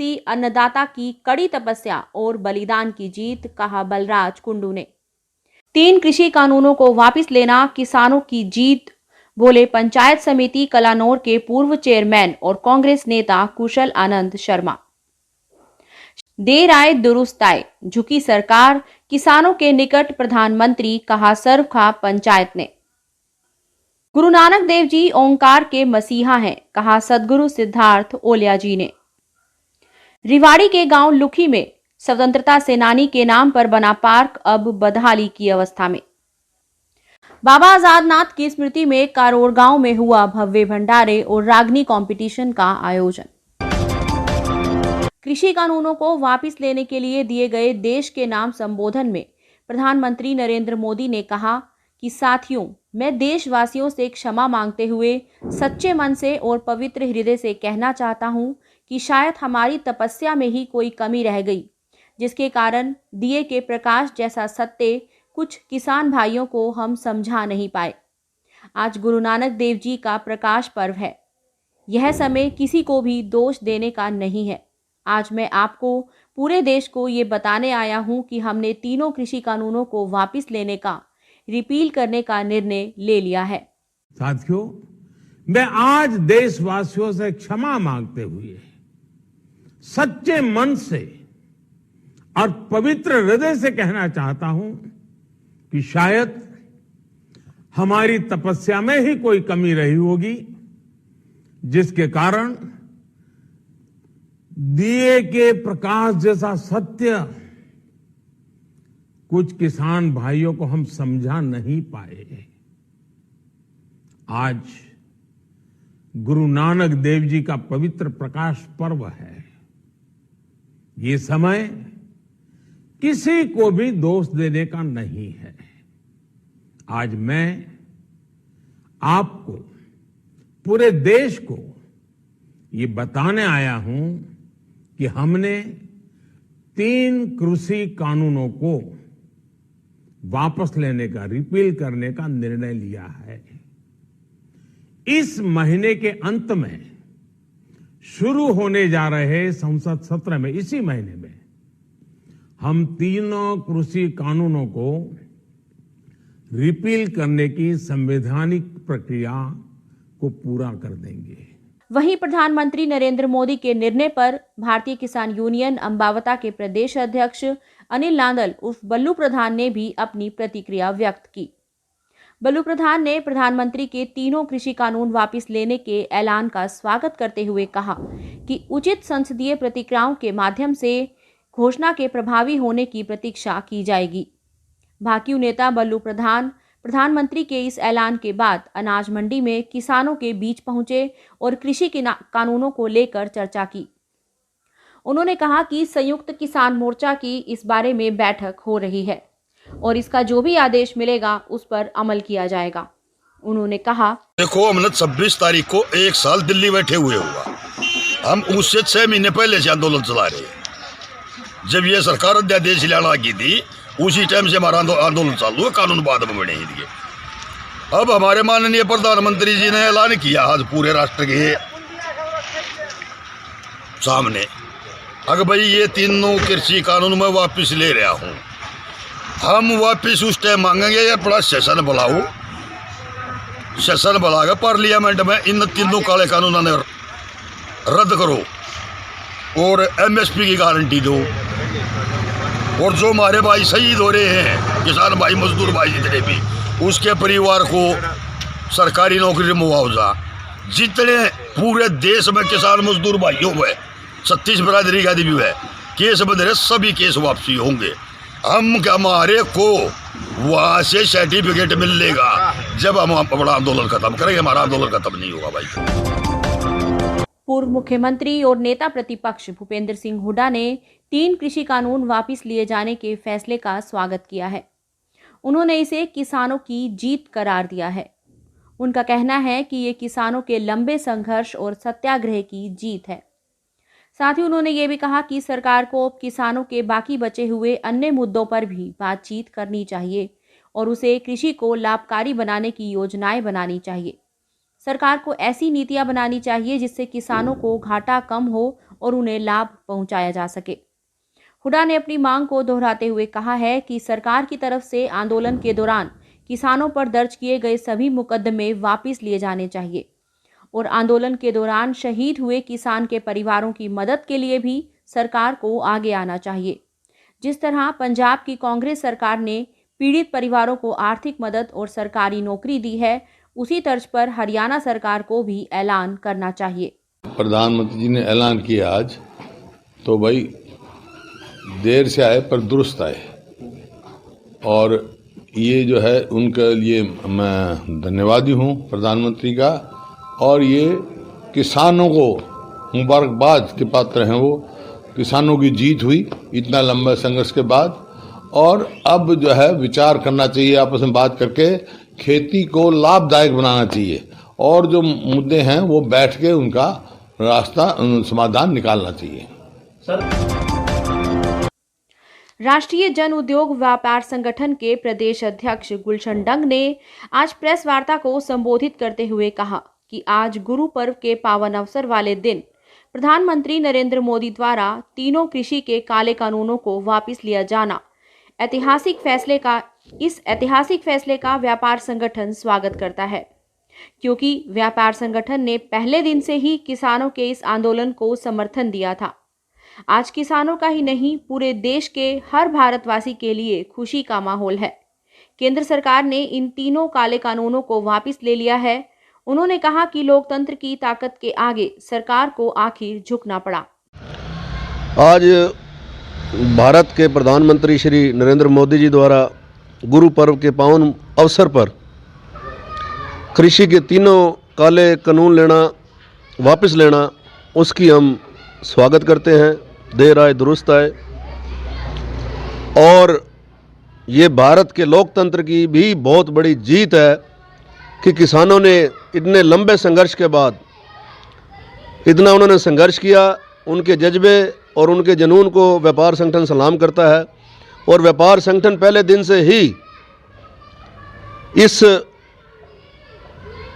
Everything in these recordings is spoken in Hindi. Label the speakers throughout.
Speaker 1: अन्नदाता की कड़ी तपस्या और बलिदान की जीत, कहा बलराज कुंडू ने। 3 कृषि कानूनों को वापस लेना किसानों की जीत, बोले पंचायत समिति कलानौर के पूर्व चेयरमैन और कांग्रेस नेता कुशल आनंद शर्मा। देर आए दुरुस्त आए, झुकी सरकार, किसानों के निकट प्रधानमंत्री, कहा सर्वखा पंचायत ने। गुरु नानक देव जी ओंकार के मसीहा हैं, कहा सदगुरु सिद्धार्थ ओलिया जी ने। रिवाड़ी के गांव लुखी में स्वतंत्रता सेनानी के नाम पर बना पार्क अब बदहाली की अवस्था में। बाबा आजाद नाथ की स्मृति में कारोर गांव में हुआ भव्य भंडारे और रागनी कंपटीशन का आयोजन। कृषि कानूनों को वापस लेने के लिए दिए गए देश के नाम संबोधन में प्रधानमंत्री नरेंद्र मोदी ने कहा कि साथियों, मैं देशवासियों से क्षमा मांगते हुए सच्चे मन से और पवित्र हृदय से कहना चाहता हूं कि शायद हमारी तपस्या में ही कोई कमी रह गई, जिसके कारण दिए के प्रकाश जैसा सत्य कुछ किसान भाइयों को हम समझा नहीं पाए। आज गुरु नानक देव जी का प्रकाश पर्व है। यह समय किसी को भी दोष देने का नहीं है। आज मैं आपको, पूरे देश को ये बताने आया हूं कि हमने तीनों कृषि कानूनों को वापस लेने का, रिपील करने का निर्णय ले लिया है।
Speaker 2: साथियों, मैं आज देशवासियों से क्षमा मांगते हुए सच्चे मन से और पवित्र हृदय से कहना चाहता हूं कि शायद हमारी तपस्या में ही कोई कमी रही होगी, जिसके कारण दिए के प्रकाश जैसा सत्य कुछ किसान भाइयों को हम समझा नहीं पाए। आज गुरु नानक देव जी का पवित्र प्रकाश पर्व है। ये समय किसी को भी दोष देने का नहीं है। आज मैं आपको, पूरे देश को ये बताने आया हूं कि हमने 3 कृषि कानूनों को वापस लेने का, रिपील करने का निर्णय लिया है। इस महीने के अंत में शुरू होने जा रहे संसद सत्र में, इसी महीने में, हम तीनों कृषि कानूनों को रिपील करने की संवैधानिक प्रक्रिया को पूरा कर देंगे।
Speaker 1: वहीं प्रधानमंत्री नरेंद्र मोदी के निर्णय पर भारतीय किसान यूनियन अंबावता के प्रदेश अध्यक्ष अनिल नांदल उर्फ बल्लू प्रधान ने भी अपनी प्रतिक्रिया व्यक्त की। बल्लू प्रधान ने प्रधानमंत्री के तीनों कृषि कानून वापस लेने के ऐलान का स्वागत करते हुए कहा कि उचित संसदीय प्रतिक्रियाओं के माध्यम से घोषणा के प्रभावी होने की प्रतीक्षा की जाएगी। भाकियू नेता बल्लू प्रधान प्रधानमंत्री के इस ऐलान के बाद अनाज मंडी में किसानों के बीच पहुंचे और कृषि कानूनों को लेकर चर्चा की। उन्होंने कहा कि संयुक्त किसान मोर्चा की इस बारे में बैठक हो रही है और इसका जो भी आदेश मिलेगा उस पर अमल किया जाएगा। उन्होंने कहा,
Speaker 3: देखो, हमने 26 तारीख को 1 साल दिल्ली बैठे हुए हुआ, हम उससे 6 महीने पहले से आंदोलन चला रहे हैं। जब ये सरकार अध्यादेश लाना की थी, उसी टाइम से हमारा आंदोलन चालू है, कानून बाद में बने दिए। अब हमारे माननीय प्रधानमंत्री जी ने ऐलान किया आज पूरे राष्ट्र के सामने, अगर भाई ये तीनों कृषि कानून मैं वापस ले रहा हूं, हम वापस उस टाइम मांगेंगे यार बड़ा सेशन बुलाओ, सेशन बुलाकर पार्लियामेंट में इन तीनों काले कानूनों ने रद्द करो और एमएसपी की गारंटी दो, और जो हमारे भाई शहीद हो रहे हैं, किसान भाई, मजदूर भाई जितने भी, उसके परिवार को सरकारी नौकरी मुआवजा, जितने पूरे देश में किसान मजदूर भाइयों में 36 बरादरी का भी है केस बंद रहे, सभी केस वापसी होंगे। हमारे को वहां से सर्टिफिकेट मिलेगा जब हम अपना आंदोलन खत्म करेंगे, हमारा आंदोलन खत्म नहीं होगा भाई।
Speaker 1: पूर्व मुख्यमंत्री और नेता प्रतिपक्ष भूपेंद्र सिंह हुड्डा ने 3 कृषि कानून वापस लिए जाने के फैसले का स्वागत किया है। उन्होंने इसे किसानों की जीत करार दिया है। उनका कहना है कि ये किसानों के लंबे संघर्ष और सत्याग्रह की जीत है। साथ ही उन्होंने ये भी कहा कि सरकार को किसानों के बाकी बचे हुए अन्य मुद्दों पर भी बातचीत करनी चाहिए और उसे कृषि को लाभकारी बनाने की योजनाएं बनानी चाहिए। सरकार को ऐसी नीतियां बनानी चाहिए जिससे किसानों को घाटा कम हो और उन्हें लाभ पहुंचाया जा सके। हुड्डा ने अपनी मांग को दोहराते हुए कहा है कि सरकार की तरफ से आंदोलन के दौरान किसानों पर दर्ज किए गए सभी मुकदमे वापस लिए जाने चाहिए और आंदोलन के दौरान शहीद हुए किसान के परिवारों की मदद के लिए भी सरकार को आगे आना चाहिए। जिस तरह पंजाब की कांग्रेस सरकार ने पीड़ित परिवारों को आर्थिक मदद और सरकारी नौकरी दी है, उसी तर्ज पर हरियाणा सरकार को भी ऐलान करना चाहिए।
Speaker 4: प्रधानमंत्री जी ने ऐलान किया आज, तो भाई देर से आए पर दुरुस्त आए, और ये जो है उनके लिए मैं धन्यवादी हूँ प्रधानमंत्री का। और ये किसानों को मुबारकबाद के पात्र हैं। वो किसानों की जीत हुई इतना लंबा संघर्ष के बाद, और अब जो है विचार करना चाहिए, आपस में बात करके खेती को लाभदायक बनाना चाहिए, और जो मुद्दे हैं वो बैठ के उनका रास्ता समाधान निकालना चाहिए।
Speaker 1: राष्ट्रीय जन उद्योग व्यापार संगठन के प्रदेश अध्यक्ष गुलशन डंग ने आज प्रेस वार्ता को संबोधित करते हुए कहा कि आज गुरु पर्व के पावन अवसर वाले दिन प्रधानमंत्री नरेंद्र मोदी द्वारा तीनों कृषि के काले कानूनों को वापस लिया जाना इस ऐतिहासिक फैसले का व्यापार संगठन स्वागत करता है, क्योंकि व्यापार संगठन ने पहले दिन से ही किसानों के इस आंदोलन को समर्थन दिया था। आज किसानों का ही नहीं, पूरे देश के हर भारतवासी के लिए खुशी का माहौल है। केंद्र सरकार ने इन तीनों काले कानूनों को वापस ले लिया है। उन्होंने कहा कि लोकतंत्र की ताकत के आगे सरकार को आखिर झुकना पड़ा।
Speaker 5: आज भारत के प्रधानमंत्री श्री नरेंद्र मोदी जी द्वारा गुरु पर्व के पावन अवसर पर कृषि के तीनों काले कानून वापस लेना, उसकी हम स्वागत करते हैं। देर आए दुरुस्त आए, और ये भारत के लोकतंत्र की भी बहुत बड़ी जीत है कि किसानों ने इतने लंबे संघर्ष के बाद इतना उन्होंने संघर्ष किया। उनके जज्बे और उनके जुनून को व्यापार संगठन सलाम करता है, और व्यापार संगठन पहले दिन से ही इस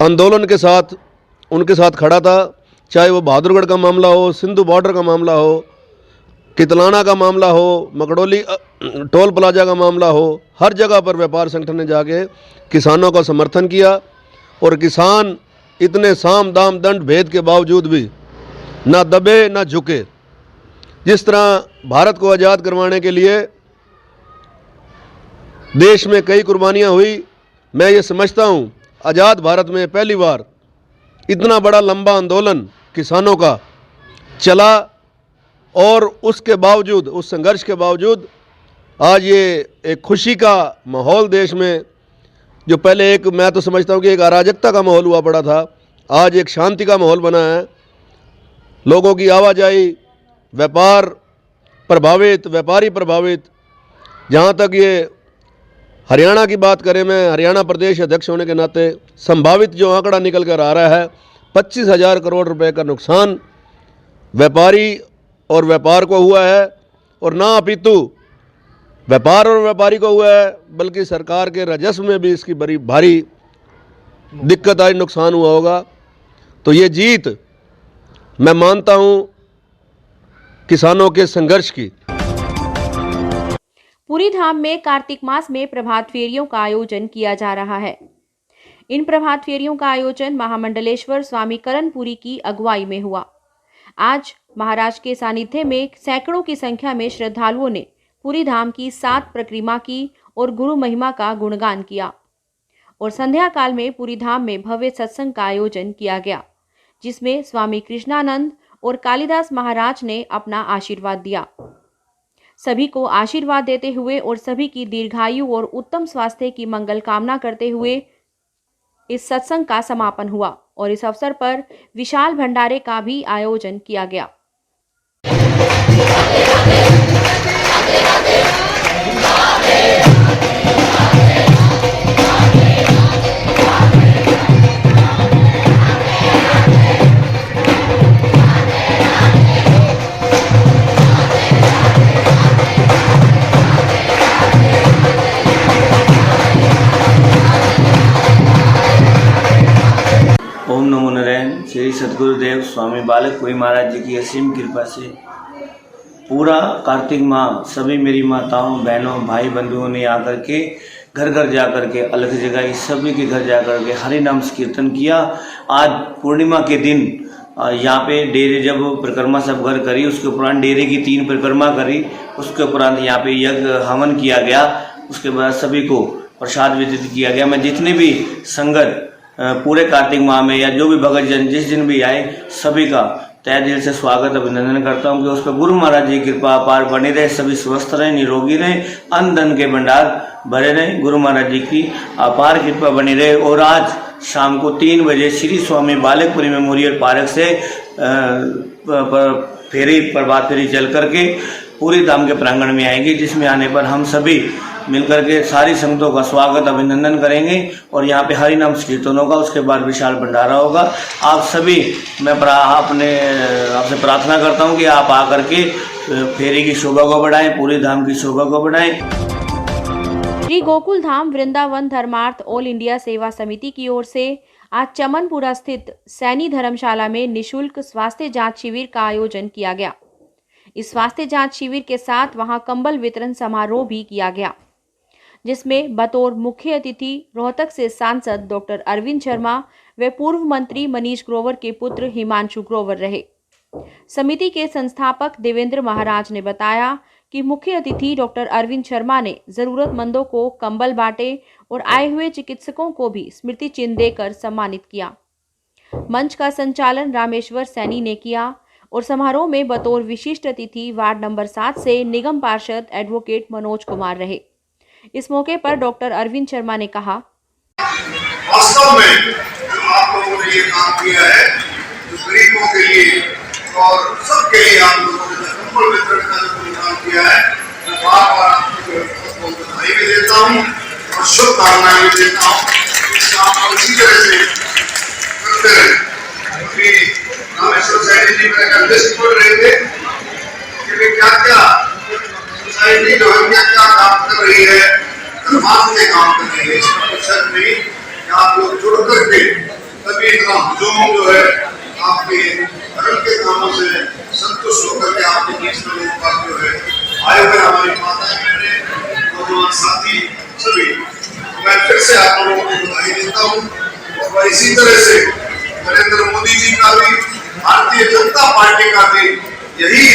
Speaker 5: आंदोलन के साथ उनके साथ खड़ा था। चाहे वो बहादुरगढ़ का मामला हो, सिंधु बॉर्डर का मामला हो, कितलाना का मामला हो, मकड़ोली टोल प्लाजा का मामला हो, हर जगह पर व्यापार संगठन ने जाके किसानों का समर्थन किया। और किसान इतने साम दाम दंड भेद के बावजूद भी ना दबे ना झुके। जिस तरह भारत को आज़ाद करवाने के लिए देश में कई कुर्बानियां हुई, मैं ये समझता हूँ आज़ाद भारत में पहली बार इतना बड़ा लंबा आंदोलन किसानों का चला, और उसके बावजूद, उस संघर्ष के बावजूद आज ये एक खुशी का माहौल देश में, जो पहले एक, मैं तो समझता हूँ कि एक अराजकता का माहौल हुआ पड़ा था, आज एक शांति का माहौल बना है। लोगों की आवाजाही, व्यापार प्रभावित, व्यापारी प्रभावित। जहाँ तक ये हरियाणा की बात करें, मैं हरियाणा प्रदेश अध्यक्ष होने के नाते संभावित जो आंकड़ा निकल कर आ रहा है, 25,000 करोड़ रुपए का नुकसान व्यापारी और व्यापार को हुआ है। और ना अपितु व्यापार और व्यापारी को हुआ है, बल्कि सरकार के राजस्व में भी इसकी बड़ी भारी दिक्कत आई, नुकसान हुआ होगा। तो ये जीत मैं मानता हूं किसानों के संघर्ष की।
Speaker 1: पूरी धाम में कार्तिक मास में प्रभात फेरियों का आयोजन किया जा रहा है। इन प्रभात फेरियों का आयोजन महामंडलेश्वर स्वामी करणपुरी की अगुवाई में हुआ। आज महाराज के सानिध्य में सैकड़ों की संख्या में श्रद्धालुओं ने पूरी धाम की 7 परिक्रमा की और गुरु महिमा का गुणगान किया। और संध्या काल में पूरी धाम में भव्य सत्संग का आयोजन किया गया, जिसमें स्वामी कृष्णानंद और कालिदास महाराज ने अपना आशीर्वाद दिया। सभी को आशीर्वाद देते हुए और सभी की दीर्घायु और उत्तम स्वास्थ्य की मंगल कामना करते हुए इस सत्संग का समापन हुआ, और इस अवसर पर विशाल भंडारे का भी आयोजन किया गया।
Speaker 6: ओम सदगुरुदेव स्वामी बालकपुरी महाराज जी की असीम कृपा से पूरा कार्तिक माह सभी मेरी माताओं बहनों भाई बंधुओं ने आकर के घर घर जा कर के अलग जगाई, सभी के घर जा कर के हरि नाम कीर्तन किया। आज पूर्णिमा के दिन यहाँ पे डेरे जब परिक्रमा सब घर करी, उसके उपरांत डेरे की 3 परिक्रमा करी, उसके उपरांत यहाँ पे यज्ञ हवन किया गया, उसके बाद सभी को प्रसाद वितरित किया गया। मैं जितने भी संगत पूरे कार्तिक माह में या जो भी भगत जन जिस दिन भी आए सभी का तहे दिल से स्वागत अभिनंदन करता हूँ कि उस पर गुरु महाराज जी की कृपा अपार बनी रहे, सभी स्वस्थ रहे, निरोगी रहे, अन्न धन के भंडार भरे रहे, गुरु महाराज जी की अपार कृपा बनी रहे। और आज शाम को 3 बजे श्री स्वामी बालकपुरी मेमोरियल पार्क से प्रभात फेरी चल करके पूरी धाम के प्रांगण में आएगी, जिसमें आने पर हम सभी मिलकर के सारी संगतों का स्वागत अभिनंदन करेंगे और यहाँ पे हरि नाम कीर्तन होगा, उसके बाद विशाल भंडारा होगा। आप सभी मैं आपसे प्रार्थना करता हूँ कि आप आकर के फेरी की शोभा को बढ़ाएं, पूरी धाम की शोभा को बढ़ाएं।
Speaker 1: श्री गोकुल धाम वृंदावन धर्मार्थ ऑल इंडिया सेवा समिति की ओर से आज चमनपुरा स्थित सैनी धर्मशाला में निशुल्क स्वास्थ्य जांच शिविर का आयोजन किया गया। इस स्वास्थ्य जांच शिविर के साथ वहां कंबल वितरण समारोह भी किया गया, जिसमें बतौर मुख्य अतिथि रोहतक से सांसद डॉक्टर अरविंद शर्मा व पूर्व मंत्री मनीष ग्रोवर के पुत्र हिमांशु ग्रोवर रहे। समिति के संस्थापक देवेंद्र महाराज ने बताया कि मुख्य अतिथि डॉक्टर अरविंद शर्मा ने जरूरतमंदों को कंबल बांटे और आए हुए चिकित्सकों को भी स्मृति चिन्ह देकर सम्मानित किया। मंच का संचालन रामेश्वर सैनी ने किया और समारोह में बतौर विशिष्ट अतिथि वार्ड नंबर 7 से निगम पार्षद एडवोकेट मनोज कुमार रहे। इस मौके पर डॉक्टर अरविंद शर्मा ने कहा,
Speaker 7: वास्तव में जो आप लोगों ने ये काम किया है, जो गरीबों के लिए और सबके लिए आप लोगों ने कंबल वितरण का जो काम किया है, मैं बार-बार आपको बधाई भी देता हूँ और शुभकामनाएं भी देता हूँ। इस काम को इसी तरह से करते रहे। अभी रामेश्वर सैनी जी मेरे का लिस्ट पढ़ रहे थे कि क्या-क्या सोसाइटी जो है क्या काम कर रही है, धर्मार्थ के काम कर रही है। इसका कुछ शक नहीं कि आप लोग जुड़ करके तभी इतना हुजूम जो है आपके धर्म के कामों से संतुष्ट होकर के आपके बीच में लोग बात जो है आए हुए हमारी माताएं बहनें नौजवान साथी सभी, मैं फिर से आप लोगों को बधाई देता हूँ। और इसी तरह से नरेंद्र मोदी जी का भी, भारतीय जनता पार्टी का भी यही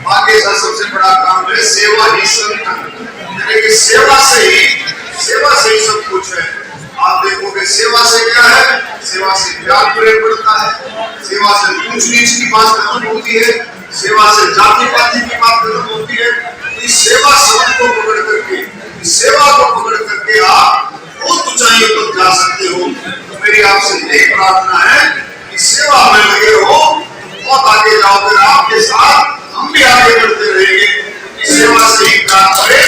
Speaker 7: आगे का सबसे बड़ा काम है, सेवा ही संगठन, यानी कि सेवा से ही सब कुछ है। आप देखोगे सेवा से क्या है, सेवा से प्यार प्रेम बढ़ता है, सेवा से ऊंच नीच की बात खत्म होती है, सेवा से जाति पाति की बात खत्म होती है। इस सेवा शब्द को पकड़ करके, इस सेवा को पकड़ करके आप बहुत ऊंचाइयों तक जा सकते हो। तो मेरी आपसे यही प्रार्थना है कि सेवा में लगे हो, बहुत आगे जाओगे, आपके साथ हम भी आगे बढ़ते रहेंगे। सेवा से ही काम करें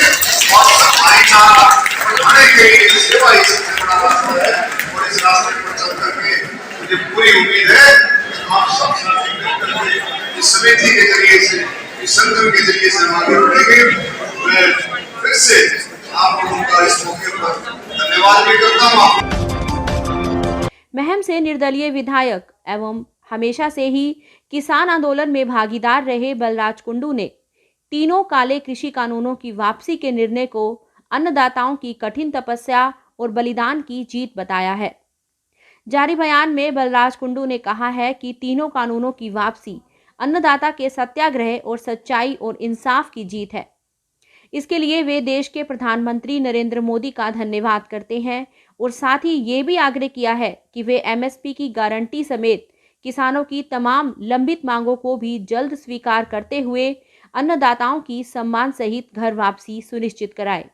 Speaker 7: और भाईचारा बढ़ाने के लिए सेवा ही सबसे बड़ा रास्ता है। और इस रास्ते पर चल करके मुझे पूरी उम्मीद है कि आप सब साथी मिलकर इस समिति के जरिए से, इस संगठन के जरिए से हम आगे बढ़ेंगे। मैं फिर से आप लोगों का इस मौके पर धन्यवाद भी करता हूँ।
Speaker 1: महम से निर्दलीय विधायक एवं हमेशा से ही किसान आंदोलन में भागीदार रहे बलराज कुंडू ने तीनों काले कृषि कानूनों की वापसी के निर्णय को अन्नदाताओं की कठिन तपस्या और बलिदान की जीत बताया है। जारी बयान में बलराज कुंडू ने कहा है कि तीनों कानूनों की वापसी अन्नदाता के सत्याग्रह और सच्चाई और इंसाफ की जीत है। इसके लिए वे देश के प्रधानमंत्री नरेंद्र मोदी का धन्यवाद करते हैं और साथ ही ये भी आग्रह किया है कि वे एमएसपी की गारंटी समेत किसानों की तमाम लंबित मांगों को भी जल्द स्वीकार करते हुए अन्नदाताओं की सम्मान सहित घर वापसी सुनिश्चित कराए।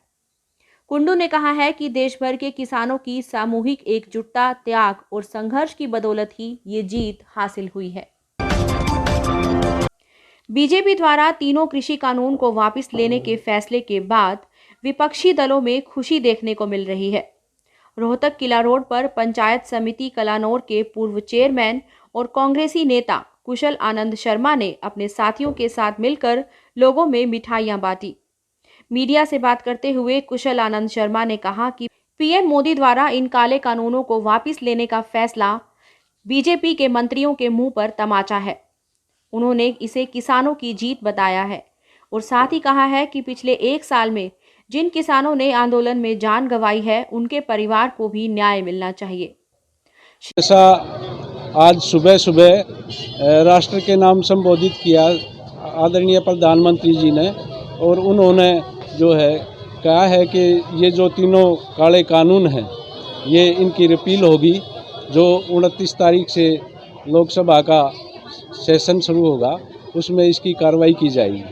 Speaker 1: कुंडू ने कहा है कि देश भर के किसानों की सामूहिक एकजुटता, त्याग और संघर्ष की बदौलत ही ये जीत हासिल हुई है। बीजेपी द्वारा तीनों कृषि कानून को वापस लेने के फैसले के बाद विपक्षी दलों में खुशी देखने को मिल रही है। रोहतक किला रोड पर पंचायत समिति कलानौर के पूर्व चेयरमैन और कांग्रेसी नेता कुशल आनंद शर्मा ने अपने साथियों के साथ मिलकर लोगों में मिठाइयां बांटी। मीडिया से बात करते हुए कुशल आनंद शर्मा ने कहा कि पीएम मोदी द्वारा इन काले कानूनों को वापस लेने का फैसला बीजेपी के मंत्रियों के मुंह पर तमाचा है। उन्होंने इसे किसानों की जीत बताया है और साथ ही कहा है कि पिछले 1 साल में जिन किसानों ने आंदोलन में जान गंवाई है, उनके परिवार को भी न्याय मिलना चाहिए।
Speaker 8: ऐसा आज सुबह सुबह राष्ट्र के नाम संबोधित किया आदरणीय प्रधानमंत्री जी ने, और उन्होंने जो है कहा है कि ये जो तीनों काले कानून हैं ये इनकी रिपील होगी। जो 29 तारीख से लोकसभा का सेशन शुरू होगा उसमें इसकी कार्रवाई की जाएगी।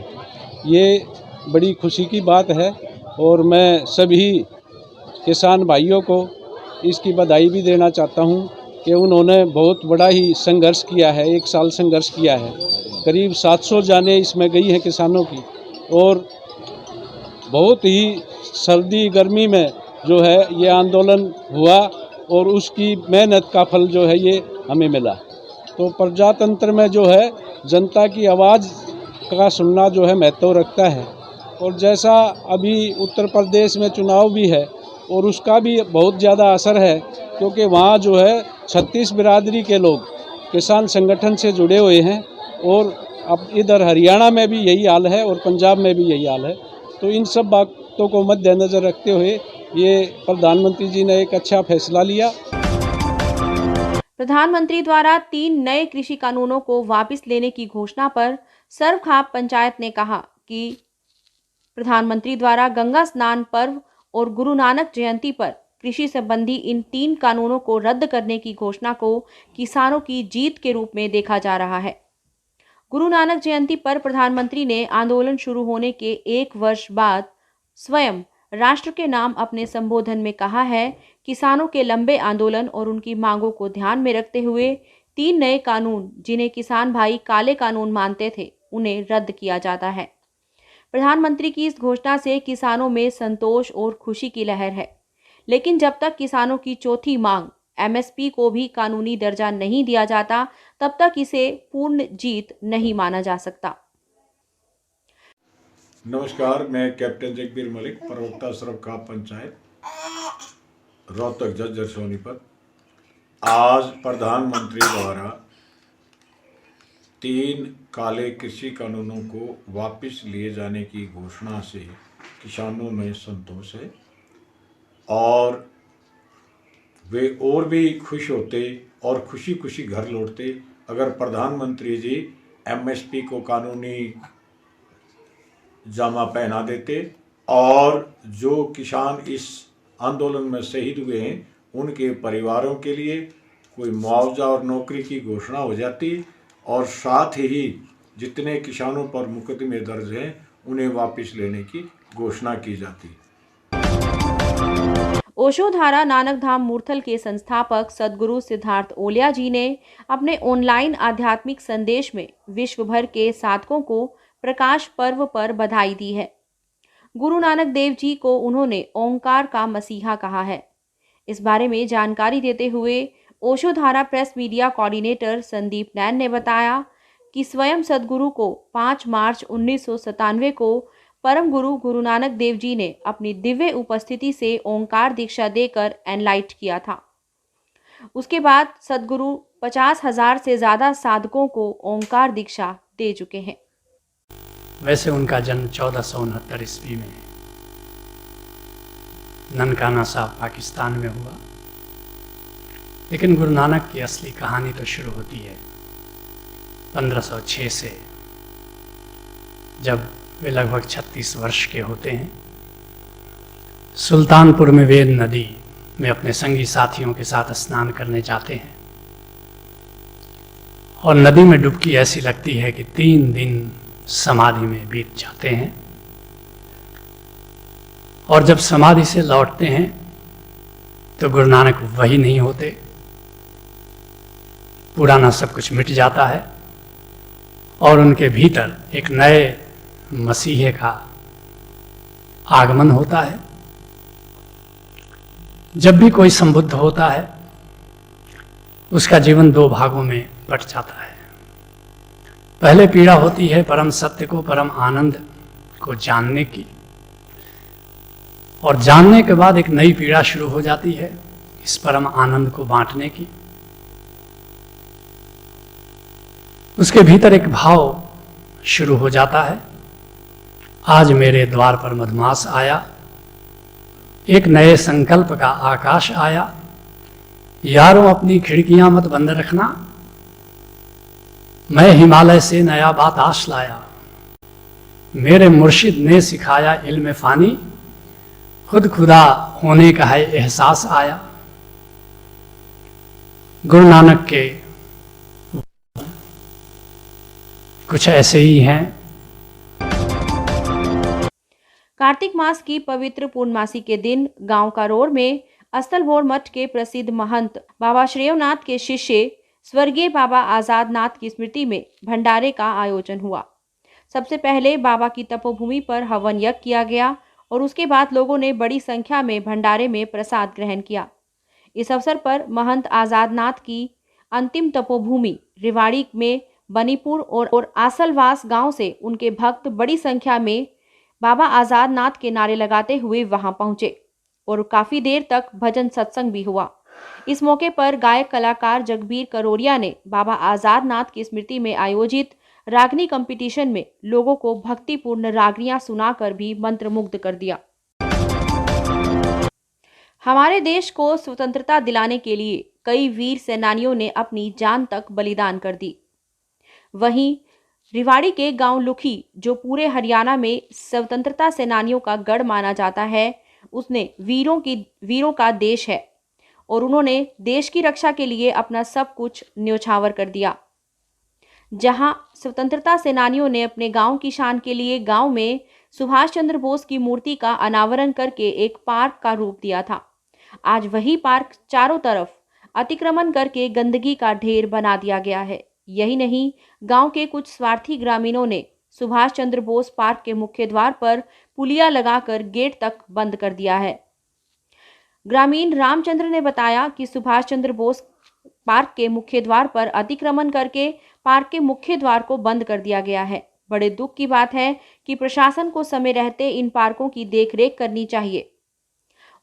Speaker 8: ये बड़ी खुशी की बात है और मैं सभी किसान भाइयों को इसकी बधाई भी देना चाहता हूं कि उन्होंने बहुत बड़ा ही संघर्ष किया है। 1 साल संघर्ष किया है, करीब 700 जानें इसमें गई हैं किसानों की, और बहुत ही सर्दी गर्मी में जो है ये आंदोलन हुआ और उसकी मेहनत का फल जो है ये हमें मिला। तो प्रजातंत्र में जो है जनता की आवाज़ का सुनना जो है महत्व रखता है। और जैसा अभी उत्तर प्रदेश में चुनाव भी है और उसका भी बहुत ज़्यादा असर है, क्योंकि वहाँ जो है 36 बिरादरी के लोग किसान संगठन से जुड़े हुए हैं, और अब इधर हरियाणा में भी यही हाल है और पंजाब में भी यही हाल है। तो इन सब बातों को मद्देनज़र रखते हुए ये प्रधानमंत्री जी ने एक अच्छा फैसला लिया।
Speaker 1: प्रधानमंत्री द्वारा 3 नए कृषि कानूनों को वापस लेने की घोषणा पर सरखाप पंचायत ने कहा कि प्रधानमंत्री द्वारा गंगा स्नान पर्व और गुरु नानक जयंती पर कृषि संबंधी इन 3 कानूनों को रद्द करने की घोषणा को किसानों की जीत के रूप में देखा जा रहा है। गुरु नानक जयंती पर प्रधानमंत्री ने आंदोलन शुरू होने के 1 वर्ष बाद स्वयं राष्ट्र के नाम अपने संबोधन में कहा है, किसानों के लंबे आंदोलन और उनकी मांगों को ध्यान में रखते हुए 3 नए कानून जिन्हें किसान भाई काले कानून मानते थे, उन्हें रद्द किया जाता है। प्रधानमंत्री की इस घोषणा से किसानों में संतोष और खुशी की लहर है, लेकिन जब तक किसानों की चौथी मांग एमएसपी को भी कानूनी दर्जा नहीं दिया जाता, तब तक इसे पूर्ण जीत नहीं माना जा सकता।
Speaker 9: नमस्कार, मैं कैप्टन जगबीर मलिक, प्रवक्ता सरखाप पंचायत, रोहतक झज्जर सोनीपत। आज प्रधानमंत्री द्वारा 3 काले कृषि कानूनों को वापस लिए जाने की घोषणा से किसानों में संतोष है और वे और भी खुश होते और खुशी खुशी घर लौटते अगर प्रधानमंत्री जी एमएसपी को कानूनी जामा पहना देते और जो किसान इस आंदोलन में शहीद हुए हैं उनके परिवारों के लिए कोई मुआवजा और नौकरी की घोषणा हो जाती और साथ ही जितने किसानों पर मुकदमे दर्ज हैं उन्हें वापस लेने की घोषणा की जाती।
Speaker 1: ओशोधारा नानक धाम मूर्थल के संस्थापक सदगुरु सिद्धार्थ ओलिया जी ने अपने ऑनलाइन आध्यात्मिक संदेश में विश्व भर के साधकों को प्रकाश पर्व पर बधाई दी है। गुरु नानक देव जी को उन्होंने ओंकार का मसीहा कहा है। इस बारे में जानकारी देते हुए Oshodhara press media coordinator Sandeep Nain ने बताया कि स्वयं सदगुरु को 5 मार्च 1997 को परम गुरु गुरु नानक देव जी ने अपनी दिव्य उपस्थिति से ओंकार दीक्षा देकर एनलाइट किया था। उसके बाद सदगुरु 50,000 से ज़्यादा साधकों को ओंकार दीक्षा दे चुके हैं।
Speaker 10: वैसे उनका जन्म 1469 ईस्वी में ननकाना साहब पाकिस्तान में हुआ, लेकिन गुरु नानक की असली कहानी तो शुरू होती है 1506 से, जब वे लगभग 36 वर्ष के होते हैं। सुल्तानपुर में वेद नदी में अपने संगी साथियों के साथ स्नान करने जाते हैं और नदी में डुबकी ऐसी लगती है कि 3 दिन समाधि में बीत जाते हैं और जब समाधि से लौटते हैं तो गुरु नानक वही नहीं होते, पुराना सब कुछ मिट जाता है और उनके भीतर एक नए मसीहे का आगमन होता है। जब भी कोई संबुद्ध होता है उसका जीवन 2 भागों में बट जाता है। पहले पीड़ा होती है परम सत्य को, परम आनंद को जानने की, और जानने के बाद एक नई पीड़ा शुरू हो जाती है इस परम आनंद को बांटने की। उसके भीतर एक भाव शुरू हो जाता है। आज मेरे द्वार पर मधुमास आया, एक नए संकल्प का आकाश आया। यारों अपनी खिड़कियां मत बंद रखना, मैं हिमालय से नया बात आश लाया। मेरे मुर्शिद ने सिखाया इल्म फानी, खुद खुदा होने का है एहसास आया। गुरु नानक के कुछ ऐसे ही हैं।
Speaker 1: कार्तिक मास की पवित्र पूर्णमासी के दिन गांव कारोर में अस्तलभोर मठ के प्रसिद्ध महंत बाबा श्रेयनाथ के शिष्य स्वर्गीय बाबा आजाद नाथ की स्मृति में भंडारे का आयोजन हुआ। सबसे पहले बाबा की तपोभूमि पर हवन यज्ञ किया गया और उसके बाद लोगों ने बड़ी संख्या में भंडारे में प्रसाद ग्रहण किया। इस अवसर पर महंत आजाद नाथ की अंतिम तपोभूमि रेवाड़ी में बनीपुर और आसलवास गांव से उनके भक्त बड़ी संख्या में बाबा आजाद नाथ के नारे लगाते हुए वहां पहुंचे और काफी देर तक भजन सत्संग भी हुआ। इस मौके पर गायक कलाकार जगबीर करोड़िया ने बाबा आजाद नाथ की स्मृति में आयोजित रागनी कंपटीशन में लोगों को भक्तिपूर्ण रागनियां सुनाकर भी मंत्रमुग्ध कर दिया। हमारे देश को स्वतंत्रता दिलाने के लिए कई वीर सेनानियों ने अपनी जान तक बलिदान कर दी। वहीं रेवाड़ी के गांव लुखी, जो पूरे हरियाणा में स्वतंत्रता सेनानियों का गढ़ माना जाता है, उसने वीरों का देश है और उन्होंने देश की रक्षा के लिए अपना सब कुछ न्योछावर कर दिया। जहां स्वतंत्रता सेनानियों ने अपने गांव की शान के लिए गांव में सुभाष चंद्र बोस की मूर्ति का अनावरण करके एक पार्क का रूप दिया था, आज वही पार्क चारों तरफ अतिक्रमण करके गंदगी का ढेर बना दिया गया है। यही नहीं, गांव के कुछ स्वार्थी ग्रामीणों ने सुभाष चंद्र बोस पार्क के मुख्य द्वार पर पुलिया लगाकर गेट तक बंद कर दिया है। ग्रामीण रामचंद्र ने बताया कि सुभाष चंद्र बोस पार्क के मुख्य द्वार पर अतिक्रमण करके पार्क के मुख्य द्वार को बंद कर दिया गया है। बड़े दुख की बात है कि प्रशासन को समय रहते इन पार्कों की देखरेख करनी चाहिए।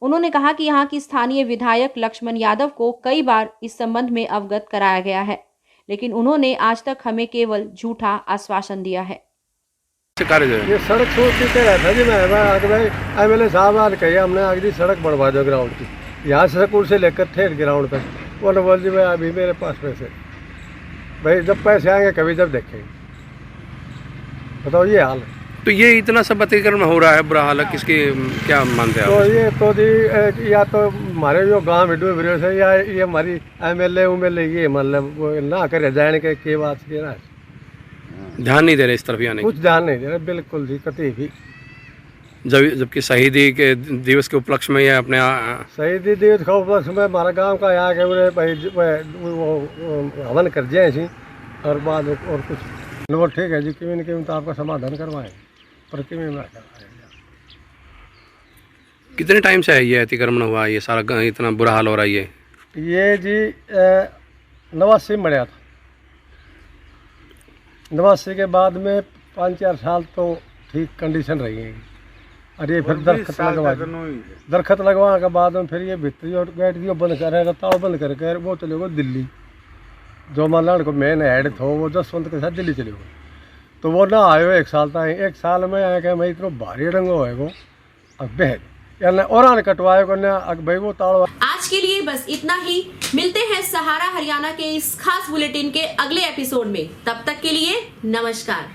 Speaker 1: उन्होंने कहा कि यहाँ की स्थानीय विधायक लक्ष्मण यादव को कई बार इस संबंध में अवगत कराया गया है, लेकिन उन्होंने आज तक हमें केवल झूठा आश्वासन दिया है।
Speaker 11: ये सड़क सोचते रहता जी, मैं MLA साहब आज कही हमने अगली सड़क बनवा दो ग्राउंड की, यहाँ से स्कूल से लेकर ठेठ ग्राउंड तक। बोले बोल जी भाई अभी मेरे पास पैसे, भाई जब पैसे आएंगे कभी जब देखेंगे। बताओ ये हाल है।
Speaker 12: तो ये इतना सब अतिक्रमण हो रहा है, बुरा हाल है, किसकी क्या मानते हैं?
Speaker 11: तो ये तो जी या तो हमारे जो गाँव में डूब से या ये हमारी MLA ये मतलब ना करे जाने के बात के ना
Speaker 12: ध्यान नहीं दे रहे इस तरफ आने,
Speaker 11: कुछ ध्यान नहीं दे रहे बिल्कुल जी, कतई भी।
Speaker 12: जबकि शहीदी के दिवस के उपलक्ष्य में या अपने
Speaker 11: शहीदी दिवस के उपलक्ष्य में हमारा गांव का यहाँ के भाई हवन कर जाए और बाद और कुछ वो ठीक है जी, क्यों न क्यों तो आपका समाधान करवाएं, पर क्यों ना करवाएं।
Speaker 12: कितने टाइम से है ये अतिक्रमण हुआ, ये सारा इतना बुरा हाल हो रहा है?
Speaker 11: ये जी 89 में था। 89 के बाद में 5-4 साल तो ठीक कंडीशन रही है। और ये फिर दरख्त लगवा के बाद में फिर ये भित्री और गेट दियो बंद करेगा, ताव बंद करके वो चले गए दिल्ली। जो मालान को मेन हेड था वो जसवंत के साथ दिल्ली चले गए, तो वो ना आयो 1 साल तक। 1 साल में आया कि मैं इतना भारी रंग हो वो अब बेहद यानी और कटवाए को ना भाई वो ताड़।
Speaker 1: आज के लिए बस इतना ही। मिलते हैं सहारा हरियाणा के इस खास बुलेटिन के अगले एपिसोड में। तब तक के लिए नमस्कार।